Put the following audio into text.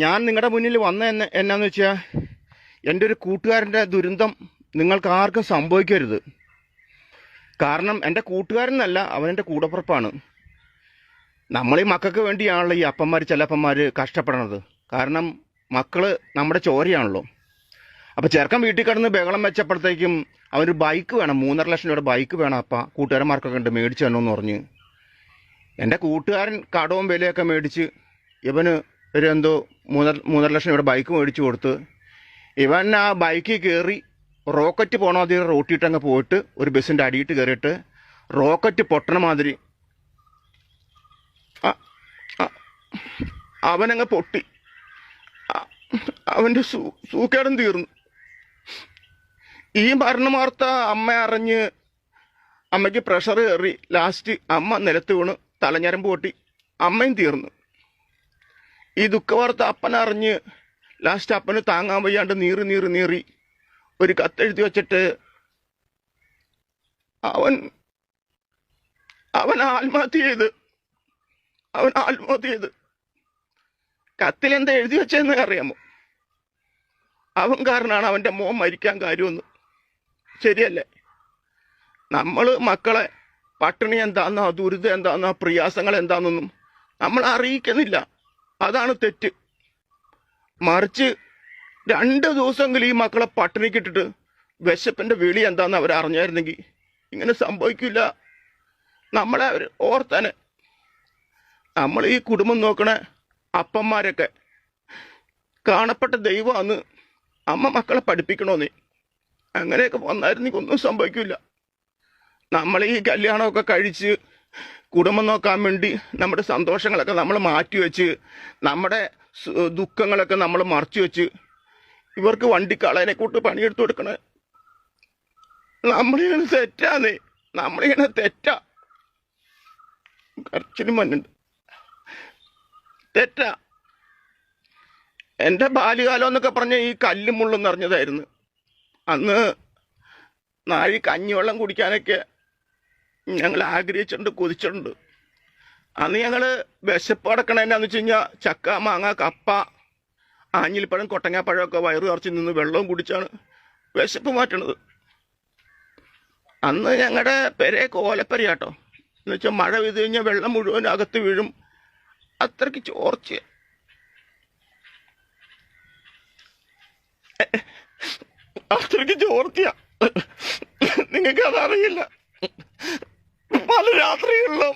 ഞാൻ നിങ്ങളുടെ മുന്നിൽ വന്ന എന്നാന്ന് വെച്ചാൽ എൻ്റെ ഒരു കൂട്ടുകാരൻ്റെ ദുരന്തം നിങ്ങൾക്ക് ആർക്കും സംഭവിക്കരുത്. കാരണം എൻ്റെ കൂട്ടുകാരനല്ല, അവനെൻ്റെ കൂടപ്പുറപ്പാണ്. നമ്മൾ ഈ മക്കൾക്ക് വേണ്ടിയാണല്ലോ ഈ അപ്പന്മാർ ചിലപ്പന്മാർ കഷ്ടപ്പെടണത്. കാരണം മക്കൾ നമ്മുടെ ചോരയാണല്ലോ. അപ്പോൾ ചെറുക്കൻ വീട്ടിൽ കിടന്ന് ബഹളം വെച്ചപ്പോഴത്തേക്കും അവനൊരു ബൈക്ക് വേണം, 3.5 ലക്ഷം രൂപയുടെ ബൈക്ക് വേണം. അപ്പം കൂട്ടുകാരന്മാർക്കൊക്കെ ഉണ്ട്, മേടിച്ചു തരണമെന്ന് പറഞ്ഞ് എൻ്റെ കൂട്ടുകാരൻ കടവും വിലയൊക്കെ മേടിച്ച് ഇവന് ഒരു എന്തോ 3.5 ലക്ഷം രൂപയുടെ ബൈക്ക് മേടിച്ചു കൊടുത്ത് ഇവൻ ആ ബൈക്കിൽ കയറി റോക്കറ്റ് പോകണ മാതിരി റോട്ടിയിട്ടങ്ങ് പോയിട്ട് ഒരു ബസ്സിൻ്റെ അടിയിട്ട് കയറിയിട്ട് റോക്കറ്റ് പൊട്ടണ മാതിരി അവനങ്ങ് പൊട്ടി. അവൻ്റെ സൂക്കേടും തീർന്നു. ഈ മരണവാർത്ത അമ്മ അറിഞ്ഞ് അമ്മയ്ക്ക് പ്രഷർ കയറി. ലാസ്റ്റ് അമ്മ നിലത്ത് വീണ് തലഞ്ഞരമ്പ് പൊട്ടി, അമ്മയും തീർന്നു. ഈ ദുഃഖവാർത്ത അപ്പനറിഞ്ഞ് ലാസ്റ്റ് അപ്പന് താങ്ങാൻ വയ്യാണ്ട് നീറി ഒരു കത്തെഴുതി വച്ചിട്ട് അവൻ ആത്മഹത്യ ചെയ്ത് കത്തിലെന്താ എഴുതി വെച്ചതെന്ന് അറിയാമോ? അവൻ കാരണമാണ് അവൻ്റെ മോൻ മരിക്കാൻ കാര്യമൊന്നും. ശരിയല്ലേ? നമ്മൾ മക്കളെ പട്ടിണി എന്താണെന്നോ ദുരിതം എന്താണെന്നോ പ്രയാസങ്ങൾ എന്താണെന്നൊന്നും നമ്മൾ അറിയിക്കുന്നില്ല. അതാണ് തെറ്റ്. മറിച്ച് 2 ദിവസമെങ്കിലും ഈ മക്കളെ പട്ടിണിക്കിട്ടിട്ട് വിശപ്പിൻ്റെ വിളി എന്താണെന്ന് അവർ അറിഞ്ഞായിരുന്നെങ്കിൽ ഇങ്ങനെ സംഭവിക്കില്ല. നമ്മളെ അവർ ഓർത്താന്. നമ്മൾ ഈ കുടുംബം നോക്കണ അപ്പന്മാരൊക്കെ കാണപ്പെട്ട ദൈവമാണ്. അമ്മ മക്കളെ പഠിപ്പിക്കണോന്നേ. അങ്ങനെയൊക്കെ വന്നായിരുന്നെങ്കിൽ ഒന്നും സംഭവിക്കില്ല. നമ്മൾ ഈ കല്യാണമൊക്കെ കഴിച്ച് കുടുംബം നോക്കാൻ വേണ്ടി നമ്മുടെ സന്തോഷങ്ങളൊക്കെ നമ്മൾ മാറ്റിവെച്ച് നമ്മുടെ ദുഃഖങ്ങളൊക്കെ നമ്മൾ മറച്ചു വെച്ച് ഇവർക്ക് വണ്ടിക്കാളനെ കൂട്ട് പണിയെടുത്ത് കൊടുക്കണേ. നമ്മളിങ്ങനെ തെറ്റാന്നേ, നമ്മളിങ്ങനെ തെറ്റാ. കരച്ചിലും മണ്ണുണ്ട്, തെറ്റാ. എൻ്റെ ബാല്യകാലം എന്നൊക്കെ പറഞ്ഞ ഈ കല്ലും മുള്ളും നിറഞ്ഞതായിരുന്നു. അന്ന് നാഴി കഞ്ഞിവെള്ളം കുടിക്കാനൊക്കെ ഞങ്ങൾ ആഗ്രഹിച്ചിട്ടുണ്ട്, കൊതിച്ചിട്ടുണ്ട്. അന്ന് ഞങ്ങൾ വിശപ്പ് അടക്കണ എന്നാന്ന് വെച്ച് കഴിഞ്ഞാൽ ചക്ക, മാങ്ങ, കപ്പ, ആഞ്ഞിലിപ്പഴം, കൊട്ടങ്ങാപ്പഴമൊക്കെ വയറ് നിറച്ച് നിന്ന് വെള്ളവും കുടിച്ചാണ് വിശപ്പ് മാറ്റണത്. അന്ന് ഞങ്ങളുടെ പെരേ കോലപ്പരയാട്ടോ. എന്ന് വെച്ചാൽ മഴ പെയ്ത് കഴിഞ്ഞാൽ വെള്ളം മുഴുവൻ അകത്ത് വീഴും. അത്രയ്ക്ക് ചോർച്ച. അത്രയ്ക്ക് ചോർച്ചയാ. നിങ്ങൾക്ക് അതറിയില്ല. പല രാത്രികളിലും